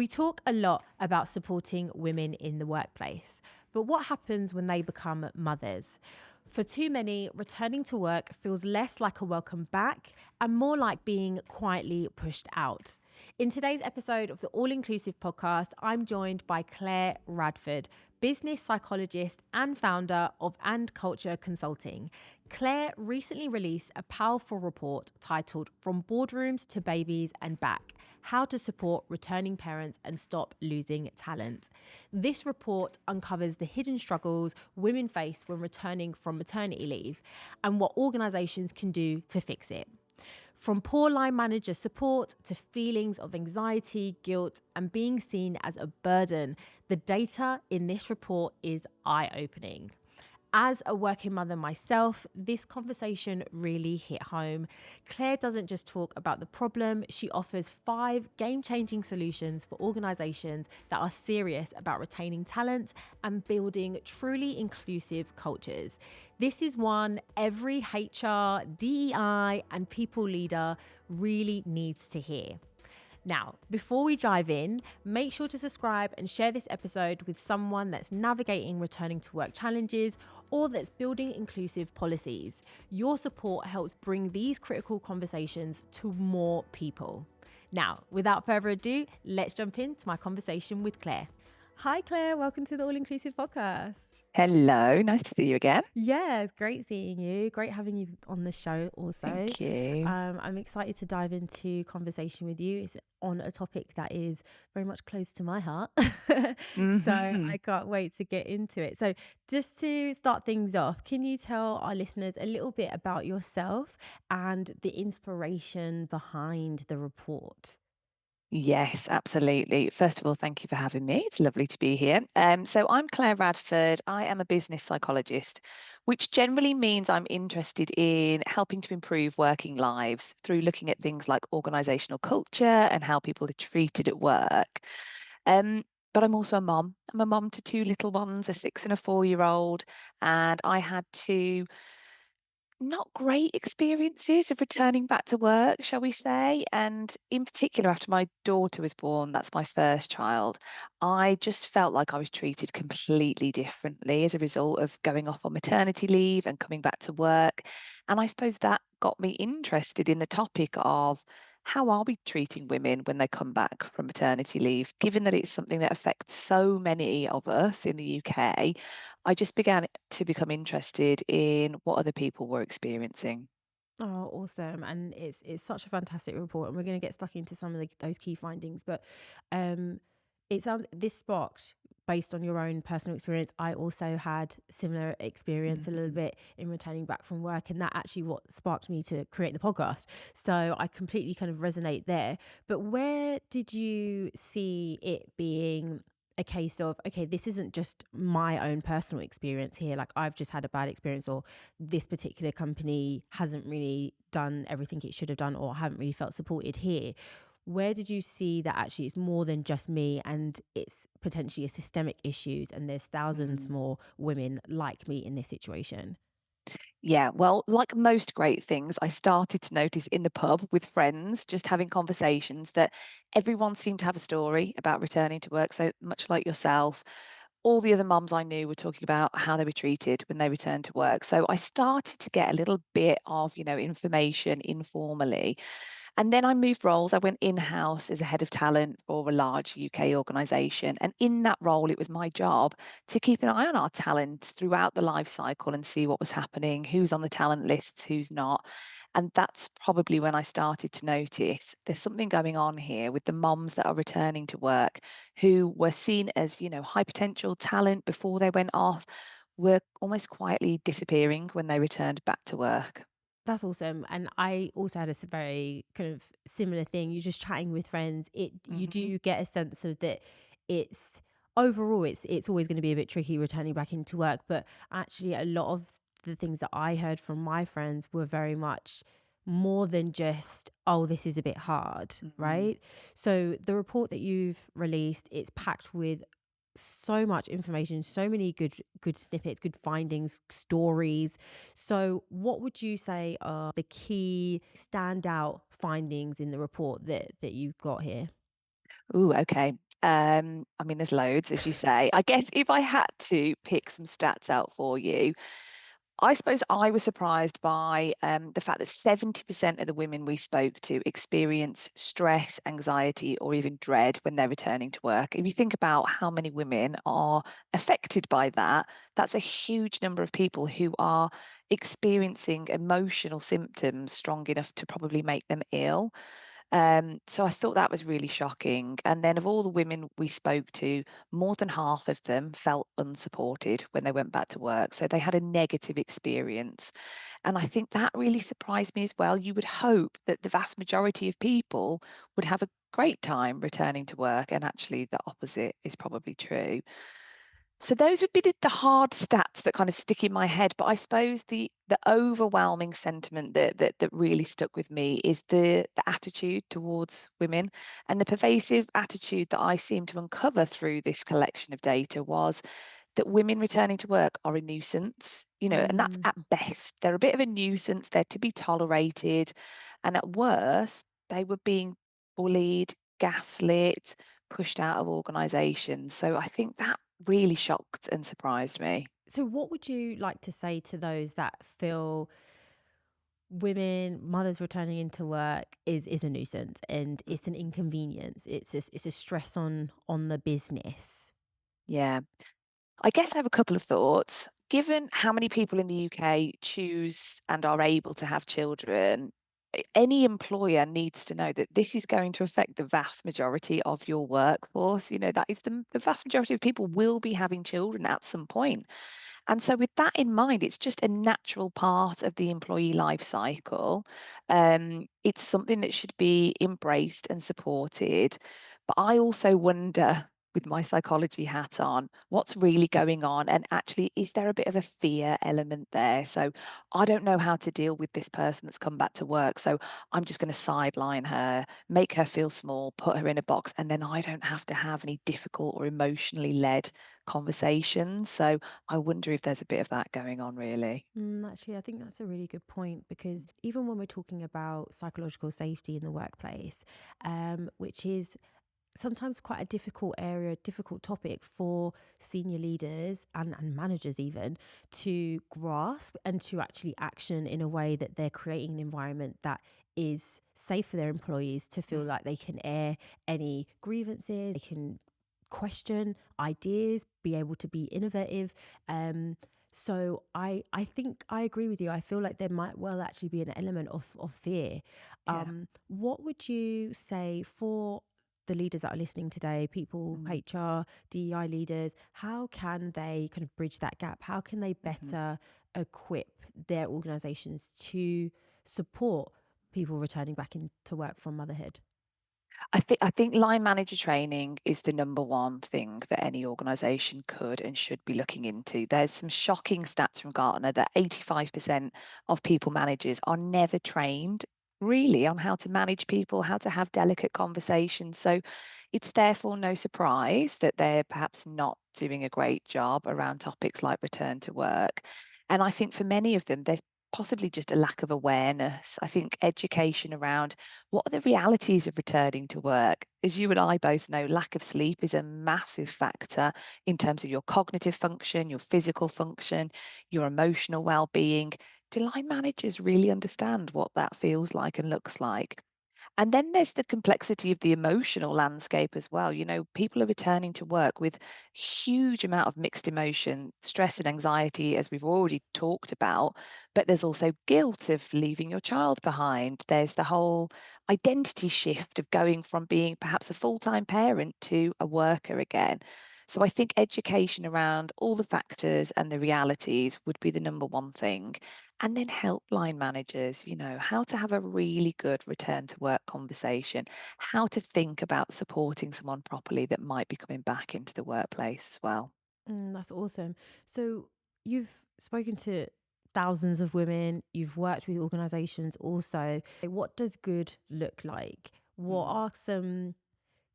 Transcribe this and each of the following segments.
We talk a lot about supporting women in the workplace, but what happens when they become mothers? For too many, returning to work feels less like a welcome back and more like being quietly pushed out. In today's episode of the All Inclusive podcast, I'm joined by Clare Radford, business psychologist and founder of And Culture Consulting. Clare recently released a powerful report titled From Boardrooms to Babies and Back: How to Support Returning Parents and Stop Losing Talent. This report uncovers the hidden struggles women face when returning from maternity leave and what organisations can do to fix it. From poor line manager support to feelings of anxiety, guilt, and being seen as a burden, the data in this report is eye-opening. As a working mother myself, this conversation really hit home. Clare doesn't just talk about the problem, she offers 5 game-changing solutions for organisations that are serious about retaining talent and building truly inclusive cultures. This is one every HR, DEI, and people leader really needs to hear. Now, before we dive in, make sure to subscribe and share this episode with someone that's navigating returning to work challenges or that's building inclusive policies. Your support helps bring these critical conversations to more people. Now, without further ado, let's jump into my conversation with Clare. Hi, Clare. Welcome to the All Inclusive podcast. Hello, nice to see you again. Yeah, it's great seeing you. Great having you on the show also. Thank you. I'm excited to dive into conversation with you. It's on a topic that is very much close to my heart. So Mhm. I can't wait to get into it. So just to start things off, can you tell our listeners a little bit about yourself and the inspiration behind the report? Yes, absolutely. First of all, thank you for having me. It's lovely to be here. So I'm Clare Radford. I am a business psychologist, which generally means I'm interested in helping to improve working lives through looking at things like organizational culture and how people are treated at work. But I'm also a mom. I'm a mom to 2 little ones, a 6 and a 4-year-old, and I had to not great experiences of returning back to work, shall we say. And in particular, after my daughter was born, that's my first child, I just felt like I was treated completely differently as a result of going off on maternity leave and coming back to work. And I suppose that got me interested in the topic of how are we treating women when they come back from maternity leave, given that it's something that affects so many of us in the UK. I just began to become interested in what other people were experiencing. Oh, awesome. And it's such a fantastic report. And we're going to get stuck into some of those key findings. But um, it sounds this sparked based on your own personal experience. I also had similar experience a little Mhm. bit in returning back from work. And that actually what sparked me to create the podcast. So I completely kind of resonate there. But where did you see it being a case of, okay, this isn't just my own personal experience here, like I've just had a bad experience, or this particular company hasn't really done everything it should have done, or haven't really felt supported here? Where did you see that actually it's more than just me and it's potentially a systemic issues and there's thousands Mm. more women like me in this situation? Yeah, well, like most great things, I started to notice in the pub with friends, just having conversations, that everyone seemed to have a story about returning to work. So much like yourself, all the other mums I knew were talking about how they were treated when they returned to work. So I started to get a little bit of, information informally. And then I moved roles. I went in-house as a head of talent for a large UK organisation. And in that role, it was my job to keep an eye on our talent throughout the life cycle and see what was happening, who's on the talent lists, who's not. And that's probably when I started to notice there's something going on here with the moms that are returning to work who were seen as, high potential talent before they went off, were almost quietly disappearing when they returned back to work. That's awesome. And I also had a very kind of similar thing. You're just chatting with friends. You Hmm. do get a sense of that it's overall it's always going to be a bit tricky returning back into work. But actually a lot of the things that I heard from my friends were very much more than just, oh, this is a bit hard, Hmm. right? So the report that you've released, it's packed with so much information, so many good snippets, good findings, stories. So what would you say are the key standout findings in the report that you've got here? Ooh, okay. I mean, there's loads, as you say. I guess if I had to pick some stats out for you, I suppose I was surprised by the fact that 70% of the women we spoke to experience stress, anxiety, or even dread when they're returning to work. If you think about how many women are affected by that, that's a huge number of people who are experiencing emotional symptoms strong enough to probably make them ill. So I thought that was really shocking. And then of all the women we spoke to, more than half of them felt unsupported when they went back to work. So they had a negative experience. And I think that really surprised me as well. You would hope that the vast majority of people would have a great time returning to work. And actually, the opposite is probably true. So those would be the hard stats that kind of stick in my head. But I suppose the overwhelming sentiment that really stuck with me is the attitude towards women. And the pervasive attitude that I seem to uncover through this collection of data was that women returning to work are a nuisance, and that's Mm. at best. They're a bit of a nuisance, they're to be tolerated. And at worst, they were being bullied, gaslit, pushed out of organizations. So I think that really shocked and surprised me. So, what would you like to say to those that feel women, mothers returning into work is a nuisance and it's an inconvenience? It's a stress on the business. Yeah. I guess I have a couple of thoughts. Given how many people in the UK choose and are able to have children, any employer needs to know that this is going to affect the vast majority of your workforce. That is the vast majority of people will be having children at some point. And so, with that in mind, it's just a natural part of the employee life cycle. It's something that should be embraced and supported. But I also wonder, with my psychology hat on, what's really going on? And actually, is there a bit of a fear element there? So, I don't know how to deal with this person that's come back to work. So, I'm just going to sideline her, make her feel small, put her in a box, and then I don't have to have any difficult or emotionally led conversations. So, I wonder if there's a bit of that going on, really. Actually, I think that's a really good point because even when we're talking about psychological safety in the workplace, which is sometimes quite a difficult area, difficult topic for senior leaders and managers even to grasp and to actually action in a way that they're creating an environment that is safe for their employees to feel Mm. like they can air any grievances, they can question ideas, be able to be innovative. So I think I agree with you. I feel like there might well actually be an element of fear. Yeah. What would you say for the leaders that are listening today, people, Mm. HR, DEI leaders, how can they kind of bridge that gap? How can they Mhm. better equip their organizations to support people returning back into work from motherhood? I think line manager training is the number one thing that any organization could and should be looking into. There's some shocking stats from Gartner that 85% of people managers are never trained really on how to manage people, how to have delicate conversations. So it's therefore no surprise that they're perhaps not doing a great job around topics like return to work. And I think for many of them, there's possibly just a lack of awareness. I think education around what are the realities of returning to work? As you and I both know, lack of sleep is a massive factor in terms of your cognitive function, your physical function, your emotional well-being. Do line managers really understand what that feels like and looks like? And then there's the complexity of the emotional landscape as well. People are returning to work with huge amount of mixed emotion, stress and anxiety, as we've already talked about. But there's also guilt of leaving your child behind. There's the whole identity shift of going from being perhaps a full-time parent to a worker again. So I think education around all the factors and the realities would be the number one thing. And then helpline managers, how to have a really good return to work conversation, how to think about supporting someone properly that might be coming back into the workplace as well. That's awesome. So you've spoken to thousands of women, you've worked with organizations also. What does good look like? What Mm. are some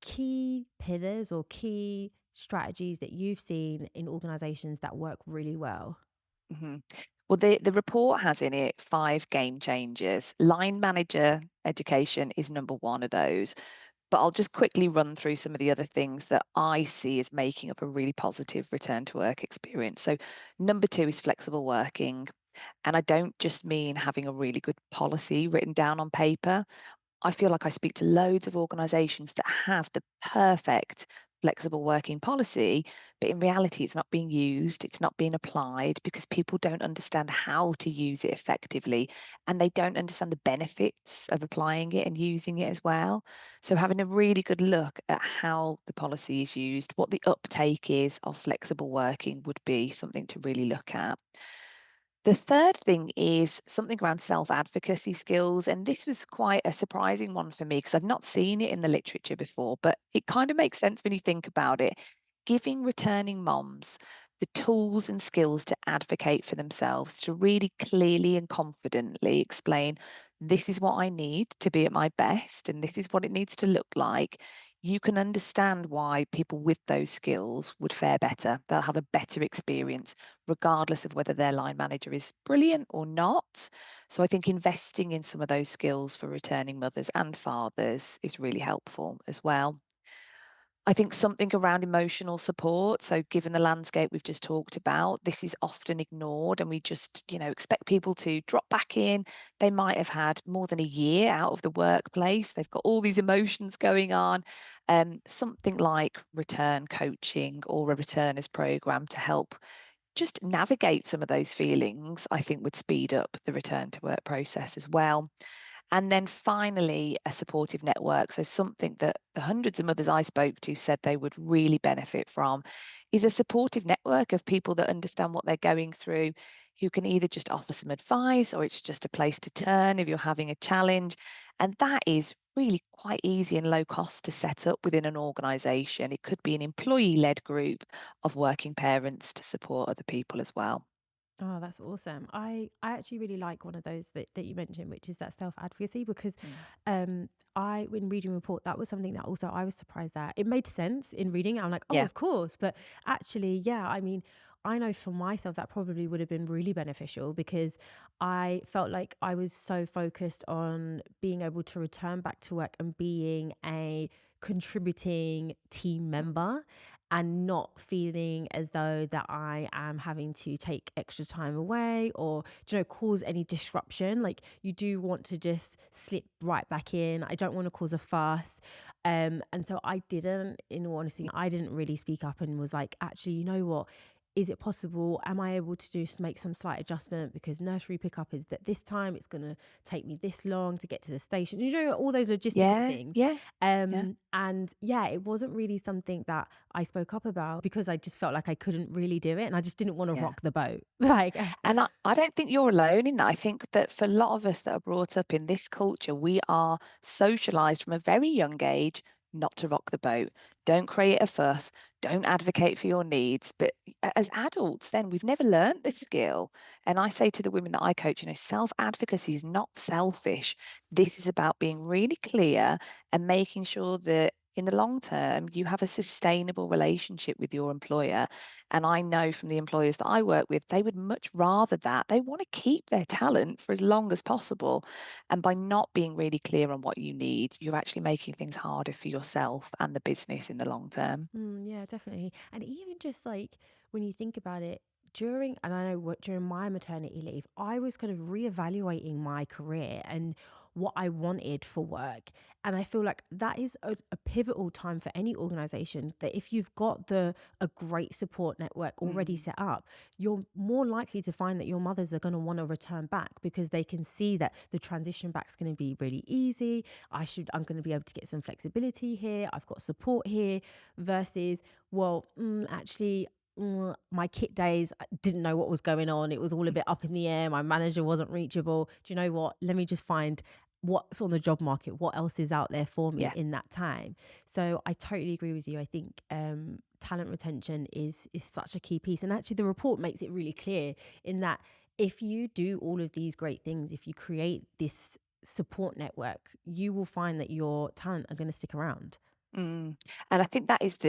key pillars or key strategies that you've seen in organizations that work really well? Mhm. Well, the report has in it 5 game changers. Line manager education is number one of those. But I'll just quickly run through some of the other things that I see as making up a really positive return to work experience. So, number two is flexible working. And I don't just mean having a really good policy written down on paper. I feel like I speak to loads of organisations that have the perfect flexible working policy, but in reality, it's not being used, it's not being applied because people don't understand how to use it effectively and they don't understand the benefits of applying it and using it as well. So, having a really good look at how the policy is used, what the uptake is of flexible working would be something to really look at. The third thing is something around self-advocacy skills, and this was quite a surprising one for me because I've not seen it in the literature before, but it kind of makes sense when you think about it. Giving returning moms the tools and skills to advocate for themselves, to really clearly and confidently explain, this is what I need to be at my best, and this is what it needs to look like. You can understand why people with those skills would fare better. They'll have a better experience regardless of whether their line manager is brilliant or not. So I think investing in some of those skills for returning mothers and fathers is really helpful as well. I think something around emotional support. So, given the landscape we've just talked about, this is often ignored, and we just, expect people to drop back in. They might have had more than a year out of the workplace. They've got all these emotions going on. Something like return coaching or a returners program to help just navigate some of those feelings, I think would speed up the return to work process as well. And then finally, a supportive network. So, something that the hundreds of mothers I spoke to said they would really benefit from is a supportive network of people that understand what they're going through, who can either just offer some advice or it's just a place to turn if you're having a challenge. And that is really quite easy and low cost to set up within an organization. It could be an employee led group of working parents to support other people as well. Oh, that's awesome. I actually really like one of those that you mentioned, which is that self-advocacy, because Mm. I when reading report, that was something that also I was surprised at. It made sense in reading it. I'm like, oh, Yeah. of course. But actually, yeah, I mean, I know for myself that probably would have been really beneficial because I felt like I was so focused on being able to return back to work and being a contributing team member and not feeling as though that I am having to take extra time away or, cause any disruption. Like you do want to just slip right back in. I don't want to cause a fuss. And so I didn't, in all honesty, I didn't really speak up and was like, actually, you know what? Is it possible? Am I able to just make some slight adjustment because nursery pickup is that this time it's going to take me this long to get to the station? All those logistical Yeah. things. Yeah. Yeah. And yeah, it wasn't really something that I spoke up about because I just felt like I couldn't really do it and I just didn't want to Yeah. rock the boat. Like, And I don't think you're alone in that. I think that for a lot of us that are brought up in this culture, we are socialized from a very young age not to rock the boat. Don't create a fuss. Don't advocate for your needs. But as adults, then we've never learned this skill. And I say to the women that I coach, self advocacy is not selfish. This is about being really clear and making sure that in the long term, you have a sustainable relationship with your employer. And I know from the employers that I work with, they would much rather that. They want to keep their talent for as long as possible. And by not being really clear on what you need, you're actually making things harder for yourself and the business in the long term. yeah, definitely. And even just like when you think about it, and I know what during my maternity leave, I was kind of reevaluating my career and what I wanted for work. And I feel like that is a pivotal time for any organization that if you've got a great support network already Mm. set up, you're more likely to find that your mothers are going to want to return back because they can see that the transition back is going to be really easy. I'm going to be able to get some flexibility here. I've got support here versus, well, actually, my kit days, I didn't know what was going on. It was all a bit up in the air. My manager wasn't reachable. Do you know what? Let me just find what's on the job market, what else is out there for me Yeah. in that time. So I totally agree with you. I think talent retention is such a key piece. And actually the report makes it really clear in that if you do all of these great things, if you create this support network, you will find that your talent are going to stick around. Mm. And I think that is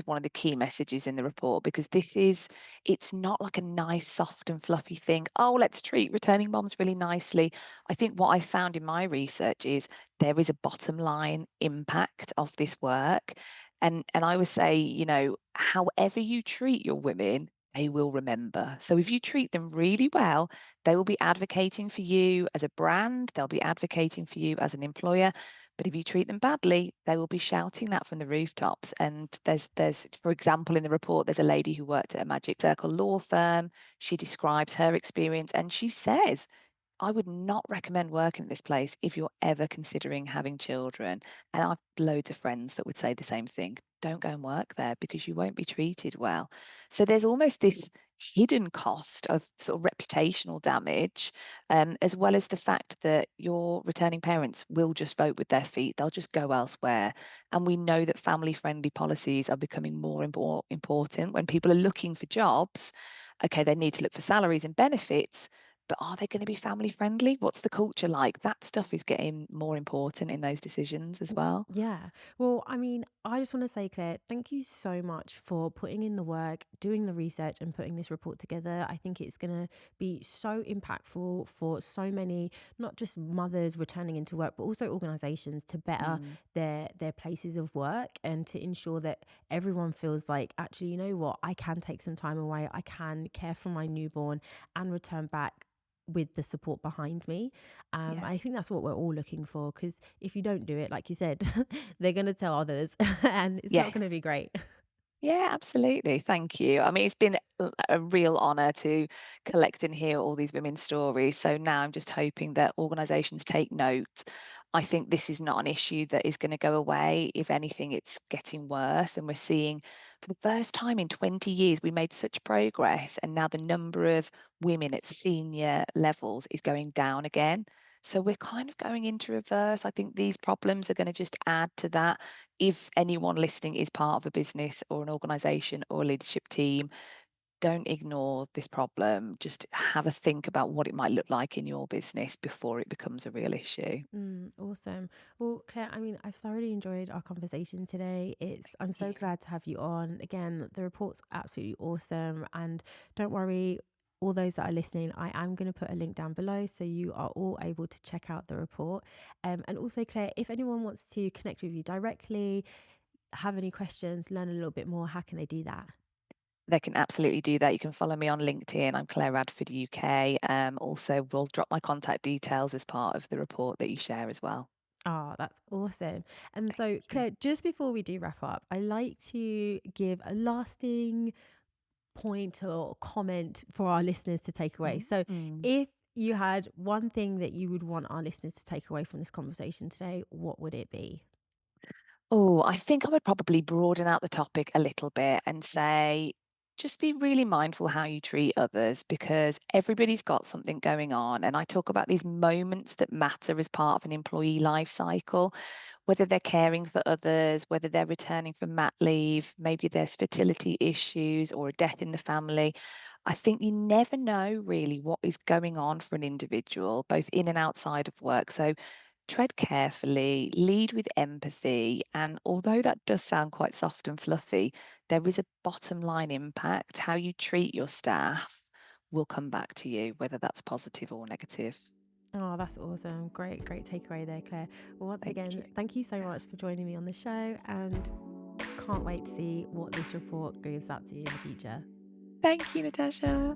one of the key messages in the report, because it's not like a nice, soft and fluffy thing. Oh, let's treat returning moms really nicely. I think what I found in my research is there is a bottom line impact of this work. And I would say, however you treat your women, they will remember. So if you treat them really well, they will be advocating for you as a brand, they'll be advocating for you as an employer. But if you treat them badly, they will be shouting that from the rooftops. And for example, in the report, there's a lady who worked at a Magic Circle law firm. She describes her experience and she says, I would not recommend working at this place if you're ever considering having children. And I've loads of friends that would say the same thing. Don't go and work there because you won't be treated well. So there's almost this hidden cost of sort of reputational damage, as well as the fact that your returning parents will just vote with their feet. They'll just go elsewhere. And we know that family friendly policies are becoming more and more important when people are looking for jobs. Okay, they need to look for salaries and benefits, but are they going to be family friendly? What's the culture like? That stuff is getting more important in those decisions as well. Yeah. Well, I mean, I just want to say, Claire, thank you so much for putting in the work, doing the research, and putting this report together. I think it's going to be so impactful for so many, not just mothers returning into work, but also organizations to better Mm, their places of work and to ensure that everyone feels like, actually, you know what, I can take some time away, I can care for my newborn and return back with the support behind me. yeah. I think that's what we're all looking for because if you don't do it, like you said, they're going to tell others and it's not Yes. going to be great. Yeah, absolutely. Thank you. I mean, it's been a real honour to collect and hear all these women's stories. So now I'm just hoping that organisations take note. I think this is not an issue that is going to go away. If anything, it's getting worse. And we're seeing for the first time in 20 years, we made such progress. And now the number of women at senior levels is going down again. So we're kind of going into reverse. I think these problems are going to just add to that. If anyone listening is part of a business or an organization or a leadership team, don't ignore this problem. Just have a think about what it might look like in your business before it becomes a real issue. Awesome. Well, Claire, I mean, I've thoroughly enjoyed our conversation today. I'm Thank so you. glad to have you on. Again, the report's absolutely awesome. And don't worry, all those that are listening, I am going to put a link down below so you are all able to check out the report. And also, Claire, if anyone wants to connect with you directly, have any questions, learn a little bit more, how can they do that? They can absolutely do that. You can follow me on LinkedIn. I'm Clare Radford UK. Also, we'll drop my contact details as part of the report that you share as well. Oh, that's awesome. And so, Thank you. Claire, just before we do wrap up, I like to give a lasting point or comment for our listeners to take away. So, Mm. if you had one thing that you would want our listeners to take away from this conversation today, what would it be? Oh, I think I would probably broaden out the topic a little bit and say, just be really mindful how you treat others, because everybody's got something going on. And I talk about these moments that matter as part of an employee life cycle, whether they're caring for others, whether they're returning from mat leave, maybe there's fertility issues or a death in the family. I think you never know really what is going on for an individual, both in and outside of work. So tread carefully, lead with empathy. And although that does sound quite soft and fluffy, there is a bottom line impact. How you treat your staff will come back to you, whether that's positive or negative. Oh, that's awesome. Great, great takeaway there, Claire. Well, once Thank again, you. thank you so much for joining me on the show and can't wait to see what this report gives up to you in the future. Thank you, Natasha.